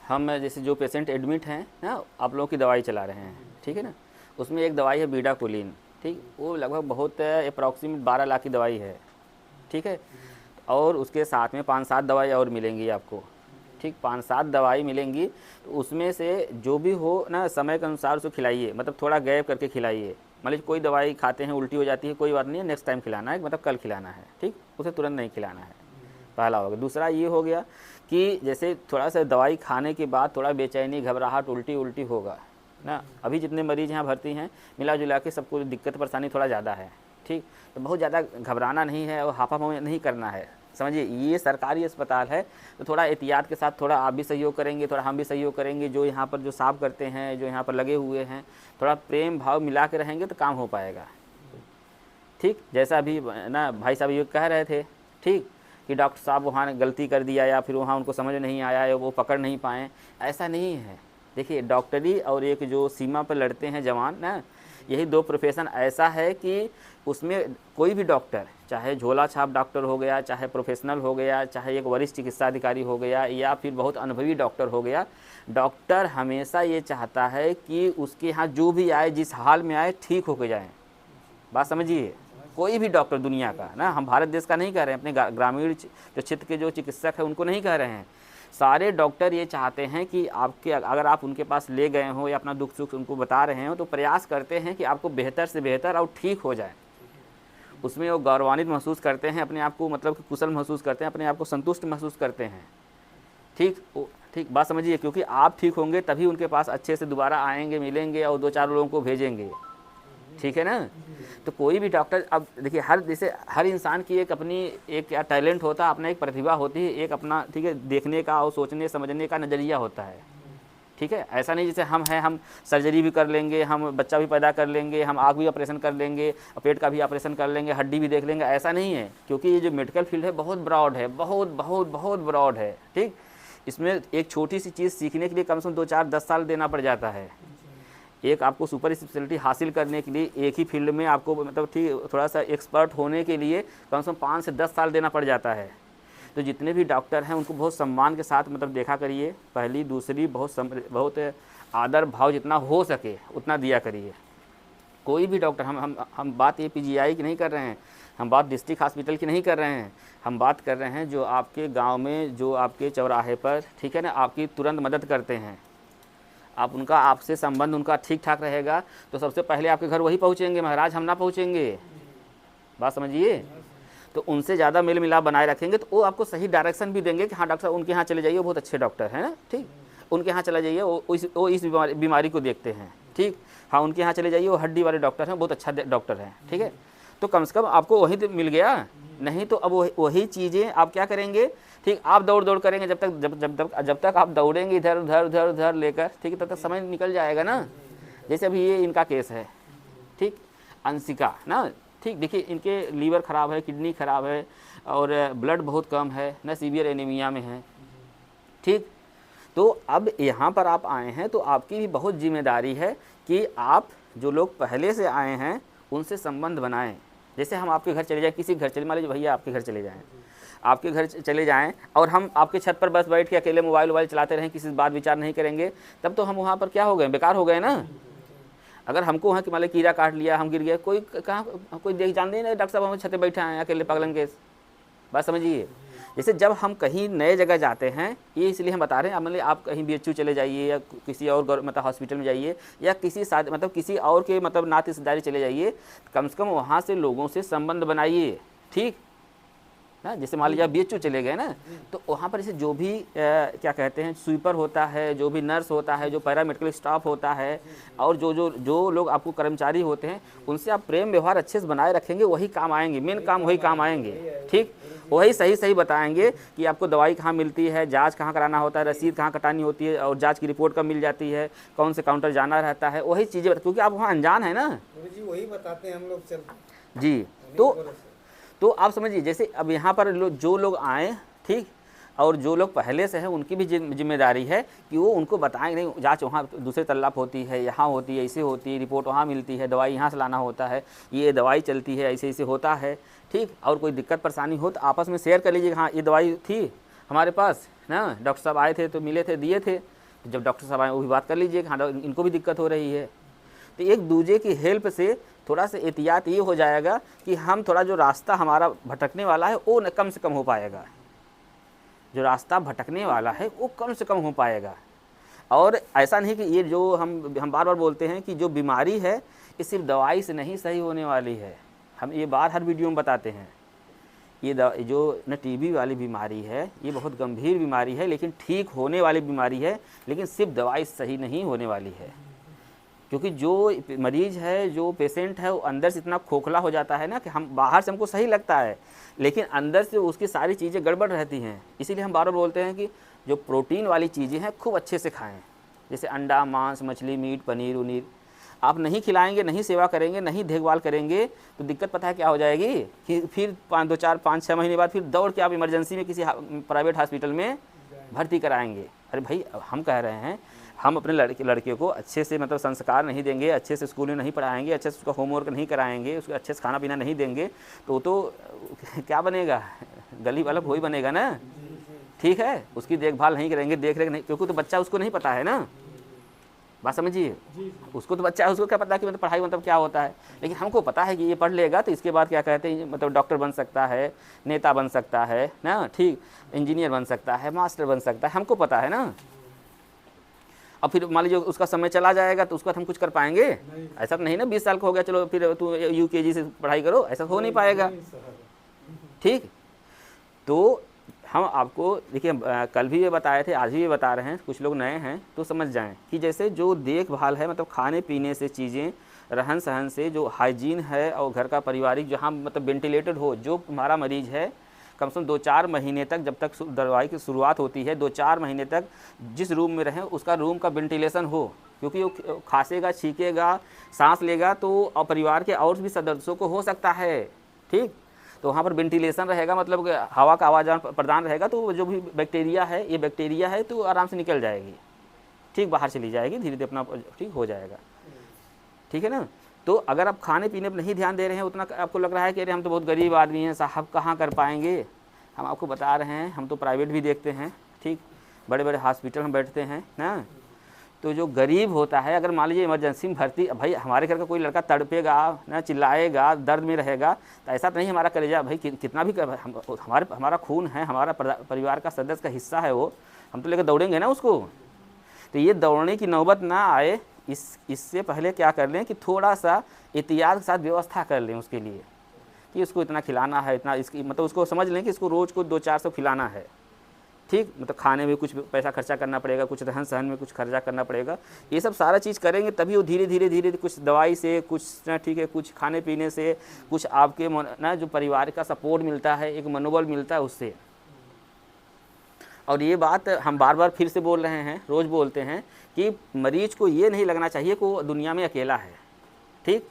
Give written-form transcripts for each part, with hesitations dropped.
हम जैसे जो पेशेंट एडमिट हैं ना, आप लोगों की दवाई चला रहे हैं, ठीक है ना, उसमें एक दवाई है बीडाकोलिन, ठीक, वो लगभग बहुत अप्रॉक्सीमेट 12 लाख की दवाई है, ठीक है। और उसके साथ में 5-7 दवाई और मिलेंगी आपको, ठीक, 5-7 दवाई मिलेंगी। तो उसमें से जो भी हो ना, समय के अनुसार उसको खिलाइए, मतलब थोड़ा गैप करके खिलाइए। मतलब कोई दवाई खाते हैं उल्टी हो जाती है, कोई बात नहीं है, नेक्स्ट टाइम खिलाना है, मतलब कल खिलाना है, ठीक, उसे तुरंत नहीं खिलाना है, पहला हो गया। दूसरा ये हो गया कि जैसे थोड़ा सा दवाई खाने के बाद थोड़ा बेचैनी, घबराहट, उल्टी उल्टी होगा ना, अभी जितने मरीज़ यहाँ भर्ती हैं मिला जुला के सबको दिक्कत परेशानी थोड़ा ज़्यादा है, ठीक, तो बहुत ज़्यादा घबराना नहीं है और हाफा नहीं करना है, समझिए। ये सरकारी अस्पताल है, तो थोड़ा एहतियात के साथ थोड़ा आप भी सहयोग करेंगे, थोड़ा हम भी सहयोग करेंगे, जो यहाँ पर जो साफ करते हैं, जो यहाँ पर लगे हुए हैं, थोड़ा प्रेम भाव मिला के रहेंगे तो काम हो पाएगा, ठीक। जैसा अभी ना भाई साहब ये कह रहे थे, ठीक, कि डॉक्टर साहब वहाँ ने गलती कर दिया या फिर वहाँ उनको समझ नहीं आया या वो पकड़ नहीं पाए, ऐसा नहीं है। देखिए डॉक्टरी और एक जो सीमा पर लड़ते हैं जवान ना, यही दो प्रोफेशन ऐसा है कि उसमें कोई भी डॉक्टर, चाहे झोला छाप डॉक्टर हो गया, चाहे प्रोफेशनल हो गया, चाहे एक वरिष्ठ चिकित्सा अधिकारी हो गया, या फिर बहुत अनुभवी डॉक्टर हो गया, डॉक्टर हमेशा ये चाहता है कि उसके यहाँ जो भी आए, जिस हाल में आए, ठीक होके जाए। बात समझिए, कोई भी डॉक्टर दुनिया का ना, हम भारत देश का नहीं कह रहे हैं, अपने ग्रामीण जो क्षेत्र के जो चिकित्सक हैं उनको नहीं कह रहे हैं, सारे डॉक्टर ये चाहते हैं कि आपके, अगर आप उनके पास ले गए हो या अपना दुख सुख उनको बता रहे हो, तो प्रयास करते हैं कि आपको बेहतर से बेहतर और ठीक हो जाए। उसमें वो गौरवान्वित महसूस करते हैं अपने आप को, मतलब कि कुशल महसूस करते हैं, अपने आप को संतुष्ट महसूस करते हैं, ठीक, ठीक, बात समझिए। क्योंकि आप ठीक होंगे तभी उनके पास अच्छे से दोबारा आएंगे, मिलेंगे और 2-4 लोगों को भेजेंगे, ठीक है ना। तो कोई भी डॉक्टर, अब देखिए हर, जैसे हर इंसान की एक अपनी एक क्या टैलेंट होता है, अपना एक प्रतिभा होती है, एक अपना, ठीक है, देखने का और सोचने समझने का नज़रिया होता है, ठीक है। ऐसा नहीं जैसे हम हैं, हम सर्जरी भी कर लेंगे, हम बच्चा भी पैदा कर लेंगे, हम आँख भी ऑपरेशन कर लेंगे, पेट का भी ऑपरेशन कर लेंगे, हड्डी भी देख लेंगे, ऐसा नहीं है। क्योंकि ये जो मेडिकल फील्ड है बहुत ब्रॉड है, बहुत बहुत बहुत ब्रॉड है, ठीक। इसमें एक छोटी सी चीज़ सीखने के लिए कम से कम 2-4-10 साल देना पड़ जाता है। एक आपको सुपर स्पेशलिटी हासिल करने के लिए एक ही फील्ड में आपको, मतलब ठीक, थोड़ा सा एक्सपर्ट होने के लिए कम से कम 5 से 10 साल देना पड़ जाता है। तो जितने भी डॉक्टर हैं उनको बहुत सम्मान के साथ मतलब देखा करिए, पहली दूसरी बहुत आदर भाव जितना हो सके उतना दिया करिए। कोई भी डॉक्टर, हम बात ये पीजीआई की नहीं कर रहे हैं, हम बात डिस्ट्रिक्ट हॉस्पिटल की नहीं कर रहे हैं, हम बात कर रहे हैं जो आपके गांव में, जो आपके चौराहे पर, ठीक है ना, आपकी तुरंत मदद करते हैं, आप उनका, आपसे संबंध उनका ठीक ठाक रहेगा तो सबसे पहले आपके घर वही पहुँचेंगे महाराज, हम ना पहुँचेंगे। बात समझिए। तो उनसे ज़्यादा मेल मिलाप बनाए रखेंगे तो वो आपको सही डायरेक्शन भी देंगे कि हाँ डॉक्टर साहब उनके यहाँ चले जाइए, वो बहुत अच्छे डॉक्टर हैं, ठीक, उनके यहाँ चला जाइए, वो इस बीमारी को देखते हैं, ठीक, हाँ उनके यहाँ चले जाइए, वो हड्डी वाले डॉक्टर हैं, बहुत अच्छा डॉक्टर हैं, ठीक है। तो कम से कम आपको वही तो मिल गया, नहीं तो अब वही चीज़ें आप क्या करेंगे, ठीक, आप दौड़ करेंगे, जब तक आप दौड़ेंगे इधर उधर उधर उधर लेकर, ठीक है, तब तक समय निकल जाएगा ना। जैसे अभी ये इनका केस है, ठीक, अंशिका ना, ठीक, देखिए इनके लीवर ख़राब है, किडनी ख़राब है और ब्लड बहुत कम है ना, सीवियर एनीमिया में है, ठीक। तो अब यहाँ पर आप आए हैं तो आपकी भी बहुत जिम्मेदारी है कि आप जो लोग पहले से आए हैं उनसे संबंध बनाएं। जैसे हम आपके घर चले जाएं, किसी घर चले, मान लीजिए भैया आपके घर चले जाएं, आपके घर चले जाएं और हम आपके छत पर बस बैठ के अकेले मोबाइल चलाते रहें, किसी से बात विचार नहीं करेंगे, तब तो हम वहाँ पर क्या हो गए, बेकार हो गए ना। अगर हमको वहाँ कि मान लीजिए कीड़ा काट लिया, हम गिर गए, कोई कहाँ, कोई देख जानते नहीं, डॉक्टर साहब हम छत पे बैठे हैं अकेले पागलन केस। बात समझिए। जैसे जब हम कहीं नए जगह जाते हैं, ये इसलिए हम बता रहे हैं, मतलब आप कहीं बीएचयू चले जाइए या किसी और मतलब हॉस्पिटल में जाइए या किसी मतलब किसी और के मतलब नाते रिश्तेदारी चले जाइए, कम से कम वहाँ से लोगों से संबंध बनाइए, ठीक ना। जैसे मान लीजिए आप बीएचयू चले गए ना, तो वहाँ पर जैसे जो भी क्या कहते हैं, स्वीपर होता है, जो भी नर्स होता है, जो पैरामेडिकल स्टाफ होता है और जो लोग आपको कर्मचारी होते हैं, उनसे आप प्रेम व्यवहार अच्छे से बनाए रखेंगे, वही काम आएंगे, मेन काम वही काम आएंगे, ठीक। वही सही बताएंगे कि आपको दवाई कहाँ मिलती है, जांच कहाँ कराना होता है, रसीद कहाँ कटानी होती है और जांच की रिपोर्ट कब मिल जाती है, कौन से काउंटर जाना रहता है, वही चीज़ें, क्योंकि आप वहाँ अनजान है ना जी, वही बताते हैं हम लोग चल जी। तो आप समझिए, जैसे अब यहाँ पर जो लोग आए, ठीक, और जो लोग पहले से हैं उनकी भी जिम्मेदारी है कि वो उनको बताएंगे, नहीं जांच वहाँ दूसरे तल्ला पर होती है, यहाँ होती है, ऐसे होती है, रिपोर्ट वहाँ मिलती है, दवाई यहाँ से लाना होता है, ये दवाई चलती है, ऐसे होता है, ठीक। और कोई दिक्कत परेशानी हो तो आपस में शेयर कर लीजिए, हाँ ये दवाई थी हमारे पास ना, डॉक्टर साहब आए थे तो मिले थे, दिए थे, तो जब डॉक्टर साहब आए वो भी बात कर लीजिए कि हाँ इनको भी दिक्कत हो रही है। तो एक दूसरे की हेल्प से थोड़ा सा एहतियात ये हो जाएगा कि हम थोड़ा जो रास्ता हमारा भटकने वाला है वो कम से कम हो पाएगा, जो रास्ता भटकने वाला है वो कम से कम हो पाएगा। और ऐसा नहीं कि ये जो हम बार बार बोलते हैं कि जो बीमारी है ये सिर्फ दवाई से नहीं सही होने वाली है। हम ये बात हर वीडियो में बताते हैं, ये जो न टीबी वाली बीमारी है ये बहुत गंभीर बीमारी है, लेकिन ठीक होने वाली बीमारी है, लेकिन सिर्फ दवाई सही नहीं होने वाली है। क्योंकि जो मरीज़ है, जो पेशेंट है, वो अंदर से इतना खोखला हो जाता है ना कि हम बाहर से हमको सही लगता है लेकिन अंदर से उसकी सारी चीज़ें गड़बड़ रहती हैं। इसीलिए हम बार बार बोलते हैं कि जो प्रोटीन वाली चीज़ें हैं खूब अच्छे से खाएं, जैसे अंडा, मांस, मछली, मीट, पनीर उनीर। आप नहीं खिलाएंगे, नहीं सेवा करेंगे, नहीं देखभाल करेंगे तो दिक्कत पता है क्या हो जाएगी कि फिर 5-6 महीने बाद फिर दौड़ के आप इमरजेंसी में किसी प्राइवेट हॉस्पिटल में भर्ती कराएंगे। अरे भाई अब हम कह रहे हैं हम अपने लड़के को अच्छे से मतलब संस्कार नहीं देंगे, अच्छे से स्कूल में नहीं पढ़ाएंगे, अच्छे से उसका होमवर्क नहीं कराएंगे, उसको अच्छे से खाना पीना नहीं देंगे तो क्या बनेगा, गली वाला वही बनेगा ना। ठीक है, उसकी देखभाल नहीं करेंगे, देख रेख नहीं, क्योंकि तो बच्चा उसको नहीं पता है ना, बात समझिए। उसको तो बच्चा है, उसको क्या पता कि मतलब पढ़ाई मतलब क्या होता है, लेकिन हमको पता है कि ये पढ़ लेगा तो इसके बाद क्या कहते हैं मतलब डॉक्टर बन सकता है, नेता बन सकता है ना, ठीक, इंजीनियर बन सकता है, मास्टर बन सकता है, हमको पता है ना। अब फिर मान लीजिए उसका समय चला जाएगा तो उसके बाद हम कुछ कर पाएंगे? ऐसा तो नहीं ना 20 साल का हो गया चलो फिर तू UKG से पढ़ाई करो, ऐसा हो नहीं पाएगा। ठीक, तो हम आपको देखिए कल भी ये बताए थे, आज भी ये बता रहे हैं, कुछ लोग नए हैं तो समझ जाएं कि जैसे जो देखभाल है मतलब खाने पीने से चीज़ें, रहन सहन से जो हाइजीन है और घर का पारिवारिक जहाँ मतलब वेंटिलेटेड हो, जो हमारा मरीज़ है कम से कम 2-4 महीने तक, जब तक दवाई की शुरुआत होती है 2-4 महीने तक जिस रूम में रहें उसका रूम का वेंटिलेशन हो, क्योंकि वो खांसेगा, छींकेगा, सांस लेगा तो परिवार के और भी सदस्यों को हो सकता है। ठीक, तो वहाँ पर वेंटिलेशन रहेगा, मतलब हवा का आवाजान प्रदान रहेगा, तो जो भी बैक्टीरिया है, ये बैक्टीरिया है तो आराम से निकल जाएगी, ठीक, बाहर चली जाएगी, धीरे धीरे अपना ठीक हो जाएगा। ठीक है ना। तो अगर आप खाने पीने पर नहीं ध्यान दे रहे हैं, उतना आपको लग रहा है कि अरे हम तो बहुत गरीब आदमी हैं साहब, कहाँ कर पाएंगे, हम आपको बता रहे हैं, हम तो प्राइवेट भी देखते हैं, ठीक, बड़े बड़े हॉस्पिटल में बैठते हैं ना। तो जो गरीब होता है, अगर मान लीजिए इमरजेंसी में भर्ती, भाई हमारे घर का कोई लड़का तड़पेगा ना, चिल्लाएगा, दर्द में रहेगा, तो ऐसा तो नहीं हमारा कलेजा भाई कितना भी हमारा खून है, हमारा परिवार का सदस्य का हिस्सा है वो, हम तो लेकर दौड़ेंगे ना उसको। तो ये दौड़ने की नौबत ना आए, इससे पहले क्या कर लें कि थोड़ा सा एहतियात के साथ व्यवस्था कर लें उसके लिए कि इसको इतना खिलाना है, इतना इसकी मतलब उसको समझ लें कि इसको रोज़ को 2-400 खिलाना है। ठीक, मतलब खाने में कुछ पैसा खर्चा करना पड़ेगा, कुछ रहन सहन में कुछ खर्चा करना पड़ेगा, ये सब सारा चीज़ करेंगे तभी वो धीरे धीरे कुछ दवाई से, कुछ ठीक है, कुछ खाने पीने से, कुछ आपके ना जो परिवार का सपोर्ट मिलता है, एक मनोबल मिलता है उससे। और ये बात हम बार बार फिर से बोल रहे हैं, रोज़ बोलते हैं कि मरीज को ये नहीं लगना चाहिए कि वो दुनिया में अकेला है। ठीक,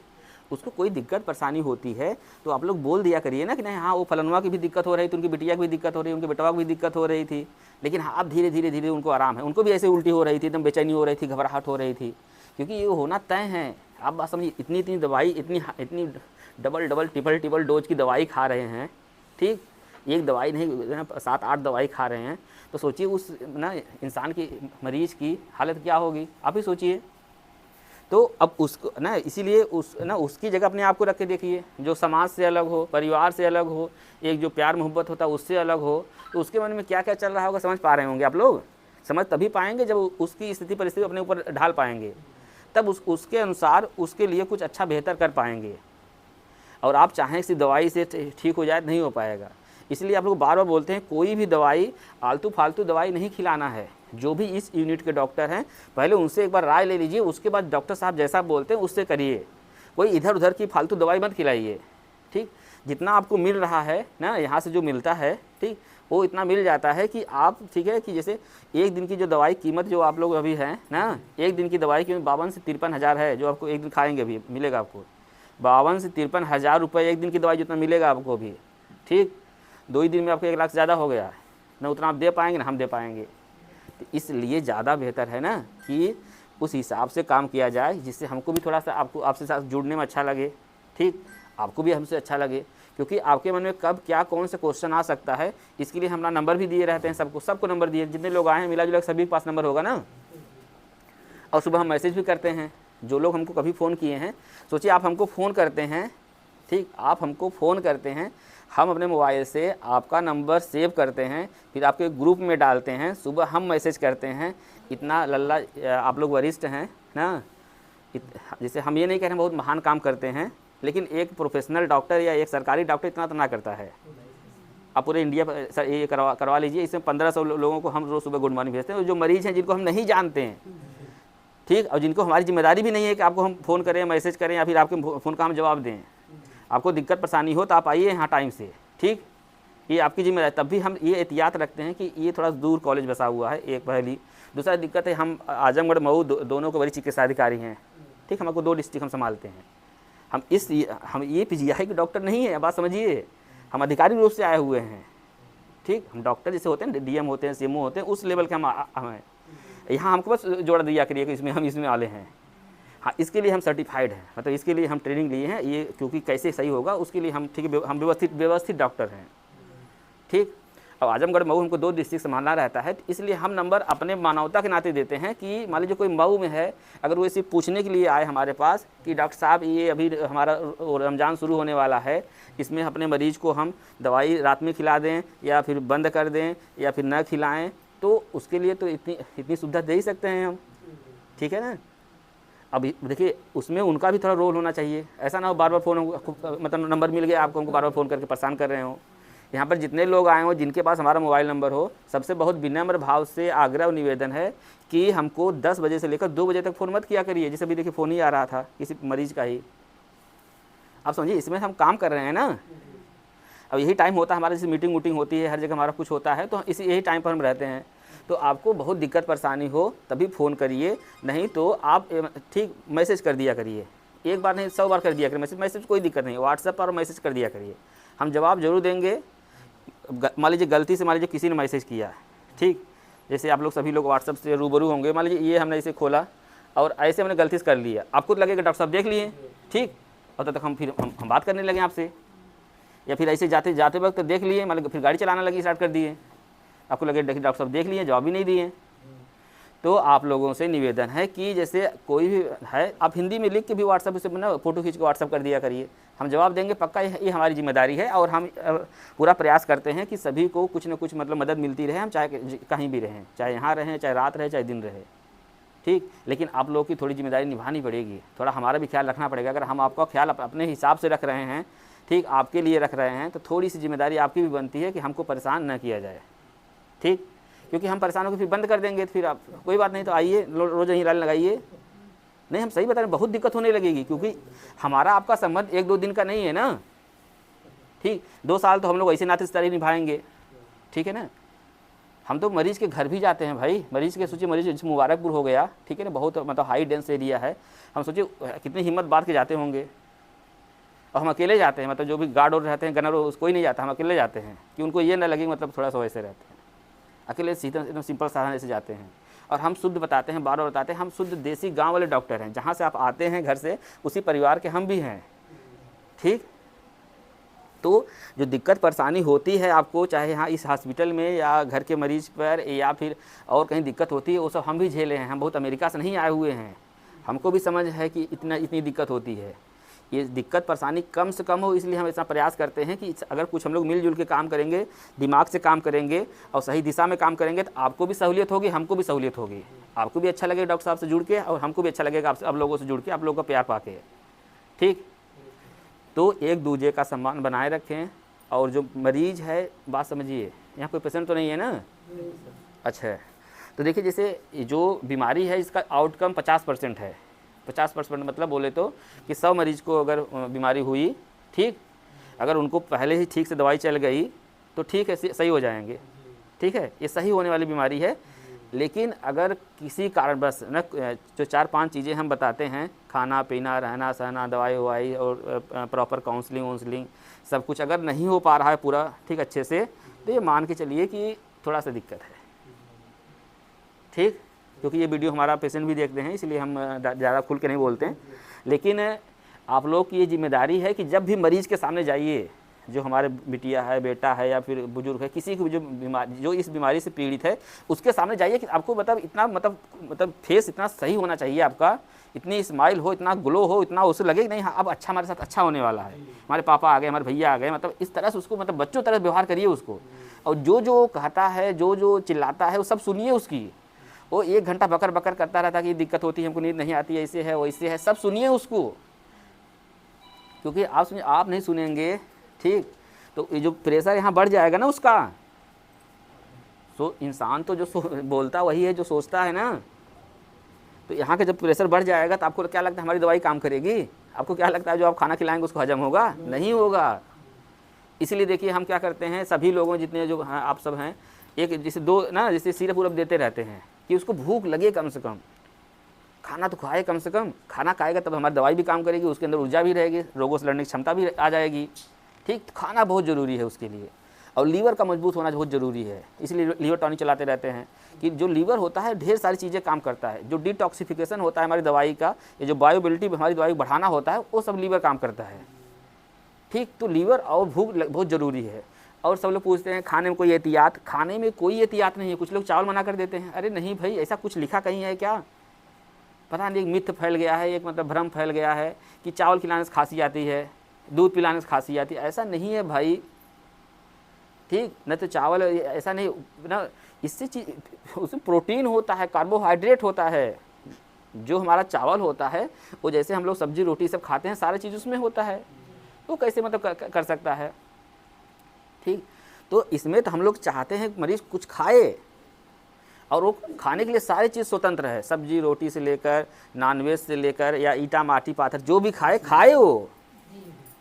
उसको कोई दिक्कत परेशानी होती है तो आप लोग बोल दिया करिए ना कि नहीं हाँ वो फलनवा की भी दिक्कत हो रही थी, उनकी बिटिया की भी दिक्कत हो रही है, उनके बेटवा की भी दिक्कत हो रही थी, लेकिन हाँ अब धीरे धीरे उनको आराम है। उनको भी ऐसे उल्टी हो रही थी, एकदम बेचैनी हो रही थी, घबराहट हो रही थी, क्योंकि ये होना तय है। आप बात समझिए, इतनी दवाई, इतनी डबल ट्रिपल डोज की दवाई खा रहे हैं, ठीक, एक दवाई नहीं 7-8 दवाई खा रहे हैं, तो सोचिए उस ना इंसान की, मरीज की हालत क्या होगी, आप ही सोचिए। तो अब उसको ना, इसीलिए उसकी जगह अपने आप को रख के देखिए, जो समाज से अलग हो, परिवार से अलग हो, एक जो प्यार मोहब्बत होता है उससे अलग हो, तो उसके मन में क्या क्या चल रहा होगा समझ पा रहे होंगे आप लोग। समझ तभी पाएंगे जब उसकी स्थिति परिस्थिति अपने ऊपर ढाल पाएंगे, तब उसके अनुसार उसके लिए कुछ अच्छा बेहतर कर पाएंगे। और आप चाहें कि दवाई से ठीक हो जाए, नहीं हो पाएगा। इसलिए आप लोग बार बार बोलते हैं कोई भी दवाई आलतू फालतू दवाई नहीं खिलाना है। जो भी इस यूनिट के डॉक्टर हैं पहले उनसे एक बार राय ले लीजिए, उसके बाद डॉक्टर साहब जैसा बोलते हैं उससे करिए। कोई इधर उधर की फालतू दवाई मत खिलाइए। ठीक, जितना आपको मिल रहा है ना, यहाँ से जो मिलता है, ठीक, वो इतना मिल जाता है कि आप, ठीक है, कि जैसे एक दिन की जो दवाई कीमत जो आप लोग अभी है ना, एक दिन की दवाई की 52 से 53 हज़ार है, जो आपको एक दिन खाएंगे अभी मिलेगा आपको 52 से 53 हज़ार रुपये एक दिन की दवाई जितना मिलेगा आपको अभी। ठीक, 2 ही दिन में आपको 1 लाख से ज़्यादा हो गया ना, उतना आप दे पाएंगे ना हम दे पाएंगे। तो इसलिए ज़्यादा बेहतर है ना कि उस हिसाब से काम किया जाए, जिससे हमको भी थोड़ा सा आपसे साथ जुड़ने में अच्छा लगे, ठीक, आपको भी हमसे अच्छा लगे, क्योंकि आपके मन में कब क्या कौन से क्वेश्चन आ सकता है, इसके लिए हमारा नंबर भी दिए रहते हैं सबको नंबर दिए, जितने लोग आए हैं मिला जुला सभी के पास नंबर होगा ना, और सुबह हम मैसेज भी करते हैं। जो लोग हमको कभी फ़ोन किए हैं, सोचिए आप हमको फ़ोन करते हैं, ठीक, आप हमको फ़ोन करते हैं, हम अपने मोबाइल से आपका नंबर सेव करते हैं, फिर आपके ग्रुप में डालते हैं, सुबह हम मैसेज करते हैं। इतना लल्ला आप लोग वरिष्ठ हैं ना, जैसे हम ये नहीं कह रहे हैं बहुत महान काम करते हैं, लेकिन एक प्रोफेशनल डॉक्टर या एक सरकारी डॉक्टर इतना तो ना करता है। आप पूरे इंडिया पर सर ये करवा लीजिए, इसमें 1500 लोगों को हम रोज़ सुबह गुड मॉर्निंग भेजते हैं, और जो मरीज़ हैं जिनको हम नहीं जानते हैं, ठीक, और जिनको हमारी जिम्मेदारी भी नहीं है कि आपको हम फ़ोन करें, मैसेज करें या फिर आपके फ़ोन का हम जवाब दें। आपको दिक्कत परेशानी हो तो आप आइए यहाँ टाइम से, ठीक, ये आपकी जिम्मेदारी। तब भी हम ये एहतियात रखते हैं कि ये थोड़ा दूर कॉलेज बसा हुआ है, एक पहली। दूसरा दिक्कत है, हम आजमगढ़ मऊ दोनों को बड़ी चिकित्साधिकारी हैं, ठीक, हमको 2 डिस्ट्रिक्ट हम संभालते हैं। हम ये PGI के डॉक्टर नहीं है, बात समझिए, हम अधिकारी रूप से आए हुए हैं, ठीक। हम डॉक्टर जैसे होते हैं, DM होते हैं, CMO होते हैं, उस लेवल के हम हैं। यहाँ हमको बस जोड़ दिया करिए कि इसमें वाले हैं। हाँ, इसके लिए हम सर्टिफाइड हैं, मतलब इसके लिए हम ट्रेनिंग लिए हैं, ये क्योंकि कैसे सही होगा उसके लिए हम, ठीक है, हम व्यवस्थित डॉक्टर हैं, ठीक। अब आजमगढ़ मऊ हमको 2 डिस्ट्रिक्ट संभालना रहता है, इसलिए हम नंबर अपने मानवता के नाते देते हैं कि मान लीजिए कोई मऊ में है, अगर वो इसे पूछने के लिए आए हमारे पास कि डॉक्टर साहब ये अभी हमारा रमज़ान शुरू होने वाला है, इसमें अपने मरीज़ को हम दवाई रात में खिला दें या फिर बंद कर दें या फिर न खिलाएं, तो उसके लिए तो इतनी सुविधा दे ही सकते हैं हम, ठीक है ना। अब देखिए उसमें उनका भी थोड़ा रोल होना चाहिए, ऐसा ना हो बार बार फ़ोन, मतलब नंबर मिल गया आपको, हमको बार बार फ़ोन करके परेशान कर रहे हो। यहाँ पर जितने लोग आए हों जिनके पास हमारा मोबाइल नंबर हो, सबसे बहुत विनम्र भाव से आग्रह और निवेदन है कि हमको 10 बजे से लेकर 2 बजे तक फ़ोन मत किया करिए। जैसे अभी देखिए फ़ोन ही आ रहा था किसी मरीज़ का ही, आप समझिए इसमें हम काम कर रहे हैं ना। अब यही टाइम होता है हमारा, जैसे मीटिंग वूटिंग होती है, हर जगह हमारा कुछ होता है, तो यही टाइम पर हम रहते हैं। तो आपको बहुत दिक्कत परेशानी हो तभी फ़ोन करिए, नहीं तो आप ठीक मैसेज कर दिया करिए, एक बार नहीं 100 बार कर दिया करिए मैसेज, कोई दिक्कत नहीं, व्हाट्सएप पर मैसेज कर दिया करिए, हम जवाब जरूर देंगे। मान लीजिए गलती से मान लीजिए किसी ने मैसेज किया, ठीक, जैसे आप लोग सभी लोग व्हाट्सएप से रूबरू होंगे, मान लीजिए ये हमने इसे खोला और ऐसे हमने गलती से कर लिया, आपको लगेगा डॉक्टर साहब देख लिए, ठीक, और तब तक हम बात करने लगे आपसे, या फिर ऐसे जाते वक्त देख लिए, मतलब फिर गाड़ी चलाना लगी, स्टार्ट कर दिए, आपको लगे डॉक्टर साहब देख लिए, जवाब ही नहीं दिए। तो आप लोगों से निवेदन है कि जैसे कोई भी है, आप हिंदी में लिख के भी व्हाट्सएप से ना फ़ोटो खींच के व्हाट्सएप कर दिया करिए, हम जवाब देंगे पक्का, ये हमारी जिम्मेदारी है। और हम पूरा प्रयास करते हैं कि सभी को कुछ न कुछ मतलब मदद मिलती रहे, हम चाहे कहीं भी रहें, चाहे यहाँ रहें, चाहे रात रहे, चाहे दिन रहे, ठीक। लेकिन आप लोगों की थोड़ी जिम्मेदारी निभानी पड़ेगी, थोड़ा हमारा भी ख्याल रखना पड़ेगा। अगर हम आपका ख्याल अपने हिसाब से रख रहे हैं, ठीक, आपके लिए रख रहे हैं, तो थोड़ी सी जिम्मेदारी आपकी भी बनती है कि हमको परेशान न किया जाए, ठीक। क्योंकि हम परेशान होकर फिर बंद कर देंगे तो फिर आप कोई बात नहीं, तो आइए रोज़ यहीं लाइन लगाइए। नहीं, हम सही बता रहे हैं, बहुत दिक्कत होने लगेगी, क्योंकि हमारा आपका संबंध 1-2 दिन का नहीं है ना, ठीक, 2 साल तो हम लोग ऐसे नाते रिश्तेदारी निभाएंगे, ठीक है ना। हम तो मरीज़ के घर भी जाते हैं भाई, मरीज़ के सोचिए, मरीज़ जैसे मुबारकपुर हो गया, ठीक है ना, बहुत मतलब हाई डेंस एरिया है, हम सोचिए कितनी हिम्मत बांध के जाते होंगे, और हम अकेले जाते हैं, मतलब जो भी गार्ड और रहते हैं, गनर, कोई नहीं जाता, हम अकेले जाते हैं कि उनको ये ना लगे मतलब थोड़ा सा वैसे रहते हैं, अकेले सीधा एकदम सिंपल साधारण से जाते हैं। और हम शुद्ध बताते हैं, बार बार बताते हैं, हम शुद्ध देसी गांव वाले डॉक्टर हैं, जहाँ से आप आते हैं घर से उसी परिवार के हम भी हैं, ठीक। तो जो दिक्कत परेशानी होती है आपको, चाहे यहाँ इस हॉस्पिटल में या घर के मरीज पर या फिर और कहीं दिक्कत होती है, वो सब हम भी झेले हैं। हम बहुत अमेरिका से नहीं आए हुए हैं, हमको भी समझ है कि इतनी दिक्कत होती है। ये दिक्कत परेशानी कम से कम हो, इसलिए हम इतना प्रयास करते हैं कि अगर कुछ हम लोग मिलजुल के काम करेंगे, दिमाग से काम करेंगे और सही दिशा में काम करेंगे, तो आपको भी सहूलियत होगी, हमको भी सहूलियत होगी, आपको भी अच्छा लगेगा डॉक्टर साहब से जुड़ के, और हमको भी अच्छा लगेगा आप लोगों से जुड़ के, आप लोगों का प्यार पाके, ठीक। तो एक दूसरे का सम्मान बनाए रखें। और जो मरीज है, बात समझिए, यहाँ कोई पेशेंट तो नहीं है ना, अच्छा, तो देखिए जैसे जो बीमारी है इसका आउटकम 50% है, 50% मतलब बोले तो कि 100 मरीज को अगर बीमारी हुई, ठीक, अगर उनको पहले ही ठीक से दवाई चल गई तो ठीक है, सही हो जाएंगे, ठीक है, ये सही होने वाली बीमारी है। लेकिन अगर किसी कारणवश न, जो 4-5 चीज़ें हम बताते हैं, खाना पीना, रहना सहना, दवाई ववाई और प्रॉपर काउंसलिंग सब कुछ अगर नहीं हो पा रहा है पूरा ठीक अच्छे से, तो ये मान के चलिए कि थोड़ा सा दिक्कत है, ठीक। क्योंकि ये वीडियो हमारा पेशेंट भी देखते हैं, इसलिए हम ज़्यादा खुल के नहीं बोलते हैं। लेकिन आप लोग की ये जिम्मेदारी है कि जब भी मरीज़ के सामने जाइए, जो हमारे बिटिया है, बेटा है या फिर बुजुर्ग है, किसी को भी जो इस बीमारी से पीड़ित है, उसके सामने जाइए कि आपको मतलब इतना मतलब फेस इतना सही होना चाहिए आपका, इतनी स्माइल हो, इतना ग्लो हो, इतना उसे लगे कि नहीं हाँ अब अच्छा हमारे साथ अच्छा होने वाला है, हमारे पापा आ गए, हमारे भैया आ गए, मतलब इस तरह से उसको मतलब बच्चों तरह व्यवहार करिए उसको। और जो कहता है, जो चिल्लाता है, वो सब सुनिए उसकी। वो 1 घंटा बकर बकर करता रहता कि दिक्कत होती है, हमको नींद नहीं आती, ऐसे है वैसे है, सब सुनिए उसको। क्योंकि आप नहीं सुनेंगे, ठीक, तो ये जो प्रेशर यहाँ बढ़ जाएगा ना उसका, तो इंसान तो जो बोलता वही है जो सोचता है ना। तो यहाँ का जब प्रेशर बढ़ जाएगा तो आपको क्या लगता है हमारी दवाई काम करेगी? आपको क्या लगता है जो आप खाना खिलाएंगे उसको हजम होगा? नहीं होगा। इसलिए देखिए हम क्या करते हैं, सभी लोगों जितने जो हैं आप सब हैं, एक जैसे 2 ना जैसे सिरप उरप देते रहते हैं कि उसको भूख लगे, कम से कम खाना तो खाए, कम से कम खाना खाएगा तब हमारी दवाई भी काम करेगी, उसके अंदर ऊर्जा भी रहेगी, रोगों से लड़ने की क्षमता भी आ जाएगी। ठीक, तो खाना बहुत ज़रूरी है उसके लिए। और लीवर का मजबूत होना बहुत ज़रूरी है, इसलिए लीवर टॉनिक चलाते रहते हैं कि जो लीवर होता है ढेर सारी चीज़ें काम करता है। जो डिटॉक्सिफिकेशन होता है हमारी दवाई का, ये जो बायोबिलिटी हमारी दवाई बढ़ाना होता है, वो सब लीवर काम करता है। ठीक, तो लीवर और भूख बहुत ज़रूरी है। और सब लोग पूछते हैं खाने में कोई एहतियात, खाने में कोई एहतियात नहीं है। कुछ लोग चावल मना कर देते हैं, अरे नहीं भाई ऐसा कुछ लिखा कहीं है क्या? पता नहीं, एक मिथ फैल गया है, एक मतलब भ्रम फैल गया है कि चावल खिलाने से खांसी आती है, दूध पिलाने से खांसी आती है। ऐसा नहीं है भाई, ठीक, न तो चावल ऐसा नहीं ना, इससे चीज उसमें प्रोटीन होता है, कार्बोहाइड्रेट होता है। जो हमारा चावल होता है वो जैसे हम लोग सब्जी रोटी सब खाते हैं, सारा चीज़ उसमें होता है, तो कैसे मतलब कर सकता है? ठीक, तो इसमें तो हम लोग चाहते हैं मरीज कुछ खाए, और वो खाने के लिए सारी चीज़ स्वतंत्र है, सब्जी रोटी से लेकर नॉनवेज से लेकर या ईटा माटी पाथर जो भी खाए वो।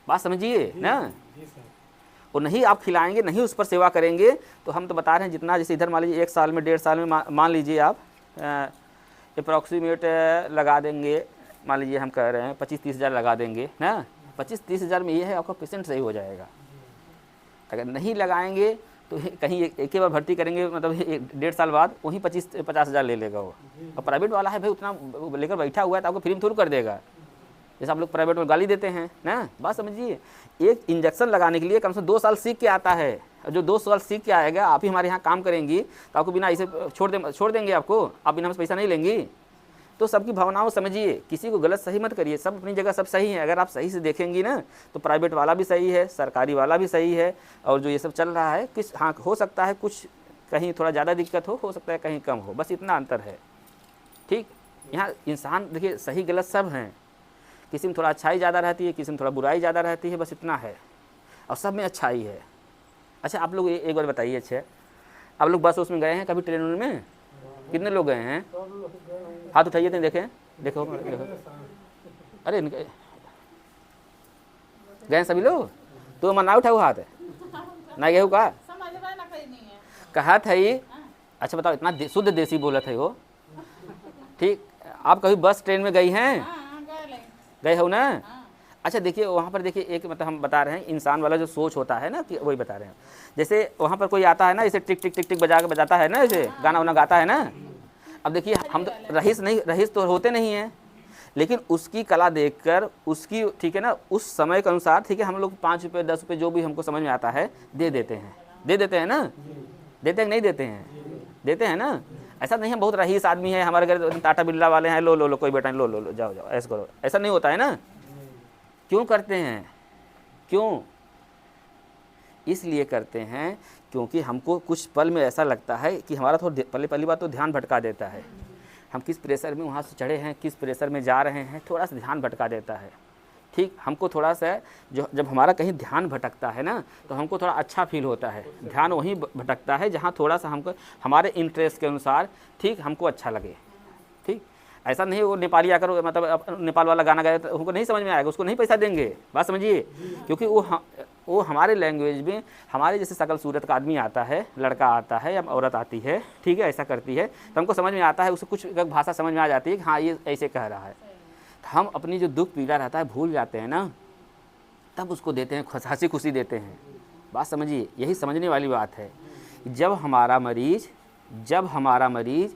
बात समझिए ना। और नहीं आप खिलाएंगे, नहीं उस पर सेवा करेंगे, तो हम तो बता रहे हैं जितना, जैसे इधर मान लीजिए 1 साल में 1.5 साल में मान लीजिए आप अप्रॉक्सीमेट लगा देंगे, मान लीजिए हम कह रहे हैं 25-30 हज़ार लगा देंगे ना। 25-30 हज़ार में ये है आपका पेशेंट सही हो जाएगा। अगर नहीं लगाएंगे तो कहीं एक ही बार भर्ती करेंगे, मतलब 1.5 साल बाद वहीं 25-50 हज़ार ले लेगा वो। और प्राइवेट वाला है भाई उतना लेकर बैठा हुआ है तो आपको फ्री में थोड़ी कर देगा, जैसे आप लोग प्राइवेट में गाली देते हैं ना। बात समझिए, एक इंजेक्शन लगाने के लिए कम से कम 2 साल सीख के आता है, और जो 2 साल सीख के आएगा, आप ही हमारे यहाँ काम करेंगी तो आपको बिना इसे छोड़ देंगे आपको, आप बिना पैसा नहीं लेंगी। तो सबकी भावनाओं समझिए, किसी को गलत सही मत करिए, सब अपनी जगह सब सही है। अगर आप सही से देखेंगी ना तो प्राइवेट वाला भी सही है, सरकारी वाला भी सही है, और जो ये सब चल रहा है किस, हाँ हो सकता है कुछ कहीं थोड़ा ज़्यादा दिक्कत हो सकता है कहीं कम हो, बस इतना अंतर है। ठीक, यहाँ इंसान देखिए सही गलत सब हैं, किसी में थोड़ा अच्छाई ज़्यादा रहती है, किसी में थोड़ा बुराई ज़्यादा रहती है, बस इतना है, और सब में अच्छाई है। अच्छा आप लोग एक बार बताइए, अच्छा आप लोग बस उसमें गए हैं कभी, ट्रेन में कितने लोग गए हैं? हाथ उठाइए तो देखें, देखो अरे गए सभी लोग, तो मैं ना उठाऊ हाथ ना गए का कहा था ही। अच्छा बताओ, इतना शुद्ध देसी बोला था वो। ठीक, आप कभी बस ट्रेन में गई हैं? गए हो ना। अच्छा देखिए वहाँ पर देखिए एक मतलब हम बता रहे हैं इंसान वाला जो सोच होता है ना, कि वही बता रहे हैं। जैसे वहाँ पर कोई आता है ना, जैसे टिक टिक टिक टिक बजाता है ना, जैसे गाना वाना गाता है ना। अब देखिए हम तो रईस तो होते नहीं हैं, लेकिन उसकी कला देखकर उसकी, ठीक है ना, उस समय के अनुसार, ठीक है, हम लोग 5 रुपये 10 रुपये जो भी हमको समझ में आता है दे देते हैं ना, देते हैं नहीं देते हैं, देते हैं ना। ऐसा नहीं है बहुत रईस आदमी है हमारे घर, टाटा बिरला वाले हैं, लो कोई बेटा नहीं, लो जाओ ऐसा करो, ऐसा नहीं होता है ना। क्यों करते हैं? क्यों? इसलिए करते हैं क्योंकि हमको कुछ पल में ऐसा लगता है कि हमारा थोड़ा पहली बात तो ध्यान भटका देता है। हम किस प्रेशर में वहाँ से चढ़े हैं, किस प्रेशर में जा रहे हैं, थोड़ा सा ध्यान भटका देता है। ठीक, हमको थोड़ा सा जब हमारा कहीं ध्यान भटकता है ना तो हमको थोड़ा अच्छा फील होता है। ध्यान वहीं भटकता है जहाँ थोड़ा सा हमको हमारे इंटरेस्ट के अनुसार, ठीक, हमको अच्छा लगे। ठीक, ऐसा नहीं वो नेपाली आकर मतलब नेपाल वाला गाना गाया तो उनको नहीं समझ में आएगा, उसको नहीं पैसा देंगे। बात समझिए, क्योंकि वो हमारे लैंग्वेज में हमारे जैसे शकल सूरत का आदमी आता है, लड़का आता है या औरत आती है, ठीक है, ऐसा करती है तो हमको समझ में आता है, उसे कुछ भाषा समझ में आ जाती है कि हाँ ये ऐसे कह रहा है। तो हम अपनी जो दुख पीड़ा रहता है भूल जाते हैं ना, तब उसको देते हैं, हंसी खुशी देते हैं। बात समझिए, यही समझने वाली बात है। जब हमारा मरीज़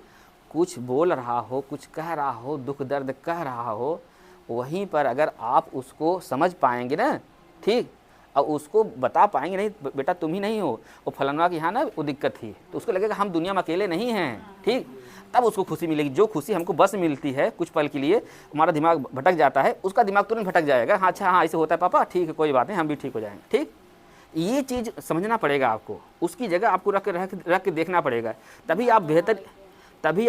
कुछ बोल रहा हो, कुछ कह रहा हो, दुख दर्द कह रहा हो, वहीं पर अगर आप उसको समझ पाएंगे ना, ठीक, और उसको बता पाएंगे नहीं बेटा तुम ही नहीं हो, वो फलाना के यहाँ ना वो दिक्कत थी, तो उसको लगेगा हम दुनिया में अकेले नहीं हैं, ठीक, तब उसको खुशी मिलेगी। जो खुशी हमको बस मिलती है कुछ पल के लिए, हमारा दिमाग भटक जाता है, उसका दिमाग तुरंत भटक जाएगा, हाँ अच्छा हाँ ऐसे होता है पापा, ठीक है कोई बात नहीं हम भी ठीक हो जाएंगे, ठीक। ये चीज़ समझना पड़ेगा आपको, उसकी जगह आपको रख के देखना पड़ेगा, तभी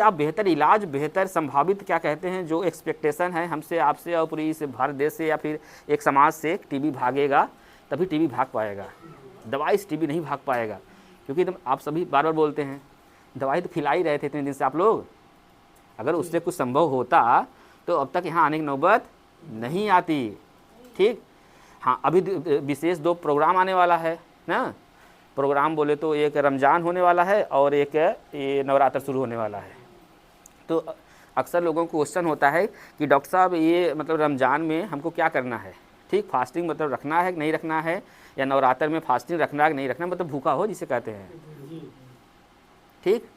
आप बेहतर इलाज, बेहतर संभावित क्या कहते हैं जो एक्सपेक्टेशन है हमसे, आपसे और पूरी इस भारत देश से या फिर एक समाज से, टीबी भागेगा तभी टीबी भाग पाएगा, दवाई से टीबी नहीं भाग पाएगा। क्योंकि आप सभी बार बार बोलते हैं दवाई तो खिला ही रहे थे इतने दिन से आप लोग, अगर उससे कुछ संभव होता तो अब तक यहाँ आने की नौबत नहीं आती, ठीक। हाँ अभी विशेष 2 प्रोग्राम आने वाला है ना, प्रोग्राम बोले तो एक रमज़ान होने वाला है और एक ये नवरात्र शुरू होने वाला है। तो अक्सर लोगों को क्वेश्चन होता है कि डॉक्टर साहब ये मतलब रमज़ान में हमको क्या करना है, ठीक, फास्टिंग मतलब रखना है कि नहीं रखना है, या नवरात्र में फास्टिंग रखना है कि नहीं रखना, मतलब भूखा हो जिसे कहते हैं, ठीक।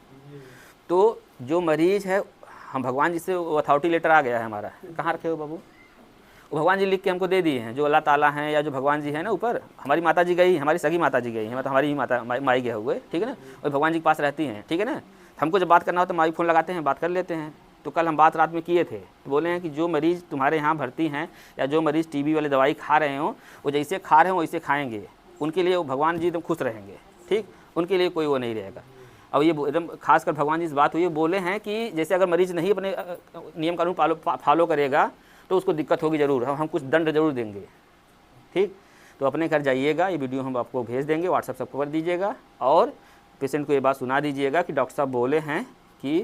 तो जो मरीज़ है, हम भगवान जी से वो अथॉरिटी लेटर आ गया है हमारा, कहाँ रखे हो बाबू, वो भगवान जी लिख के हमको दे दिए हैं, जो अल्लाह ताला हैं या जो भगवान जी हैं ना ऊपर, हमारी माता जी गई, हमारी सगी माता जी गई हैं, मतलब हमारी ही माता माई गए हुए, ठीक है ना, और भगवान जी के पास रहती हैं, ठीक है ना। हमको जब बात करना हो तो माई फ़ोन लगाते हैं, बात कर लेते हैं। तो कल हम बात रात में किए थे, तो बोले हैं कि जो मरीज़ तुम्हारे यहाँ भर्ती हैं या जो मरीज़ टीबी वाली दवाई खा रहे हों, वो जैसे खा रहे हों वैसे खाएँगे, उनके लिए भगवान जी एकदम खुश रहेंगे, ठीक, उनके लिए कोई वो नहीं रहेगा। अब ये एकदम खासकर भगवान जी से बात हुई, बोले हैं कि जैसे अगर मरीज़ नहीं अपने नियम कानून फॉलो करेगा तो उसको दिक्कत होगी ज़रूर, हम कुछ दंड जरूर देंगे, ठीक। तो अपने घर जाइएगा, ये वीडियो हम आपको भेज देंगे, व्हाट्सएप सबको कर दीजिएगा और पेशेंट को ये बात सुना दीजिएगा कि डॉक्टर साहब बोले हैं कि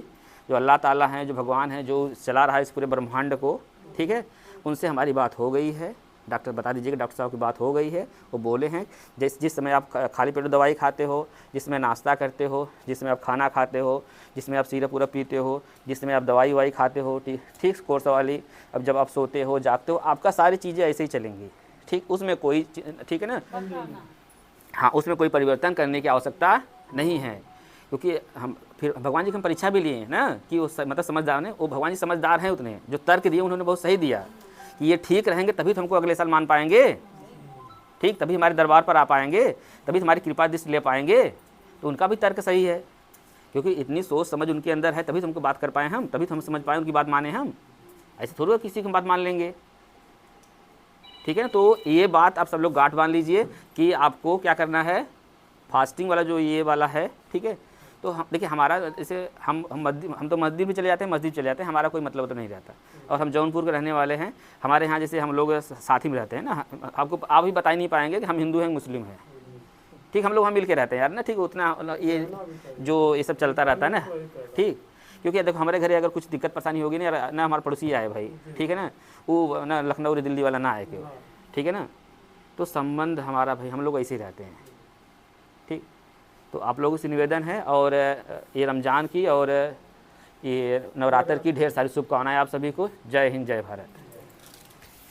जो अल्लाह ताला हैं, जो भगवान हैं, जो चला रहा है इस पूरे ब्रह्मांड को, ठीक है, उनसे हमारी बात हो गई है। डॉक्टर बता दीजिएगा डॉक्टर साहब की बात हो गई है, वो बोले हैं जिस समय आप खाली पेट दवाई खाते हो, जिसमें नाश्ता करते हो, जिसमें आप खाना खाते हो, जिसमें आप सिरप पूरा पीते हो, जिसमें आप दवाई खाते हो, ठीक कोर्स वाली, अब जब आप सोते हो जागते हो, आपका सारी चीज़ें ऐसे ही चलेंगी, ठीक, उसमें कोई, ठीक है ना, हाँ उसमें कोई परिवर्तन करने की आवश्यकता नहीं है। क्योंकि हम फिर भगवान जी की हम परीक्षा भी लिए हैं ना कि वो मतलब समझदार ने, वो भगवान जी समझदार हैं, उतने जो तर्क दिए उन्होंने बहुत सही दिया कि ये ठीक रहेंगे तभी तो हमको अगले साल मान पाएंगे, ठीक, तभी हमारे दरबार पर आ पाएंगे, तभी हमारी कृपा दृष्टि ले पाएंगे। तो उनका भी तर्क सही है, क्योंकि इतनी सोच समझ उनके अंदर है, तभी तो हमको बात कर पाए हम, तभी तो हम समझ पाए उनकी बात माने हम, ऐसे थोड़ा किसी की बात मान लेंगे, ठीक है ना। तो ये बात आप सब लोग गांठ बांध लीजिए कि आपको क्या करना है, फास्टिंग वाला जो ये वाला है, ठीक है। तो हम देखिए हमारा जैसे हम तो मस्जिद भी चले जाते हैं, हमारा कोई मतलब तो नहीं रहता, और हम जौनपुर के रहने वाले हैं, हमारे यहाँ जैसे हम लोग साथ ही में रहते हैं ना, आपको आप भी बता ही नहीं पाएंगे कि हम हिंदू हैं मुस्लिम हैं, ठीक, हम लोग वहाँ मिल के रहते हैं यार ना, ठीक, उतना ये जो ये सब चलता रहता है ना, ठीक। क्योंकि देखो हमारे घर अगर कुछ दिक्कत परेशानी होगी ना हमारे पड़ोसी आए भाई, ठीक है ना, वो ना लखनऊ दिल्ली वाला ना आए क्यों, ठीक है ना। तो संबंध हमारा भाई हम लोग ऐसे ही रहते हैं, ठीक। तो आप लोगों से निवेदन है, और ये रमज़ान की और ये नवरात्र की ढेर सारी शुभकामनाएं आप सभी को। जय हिंद, जय भारत।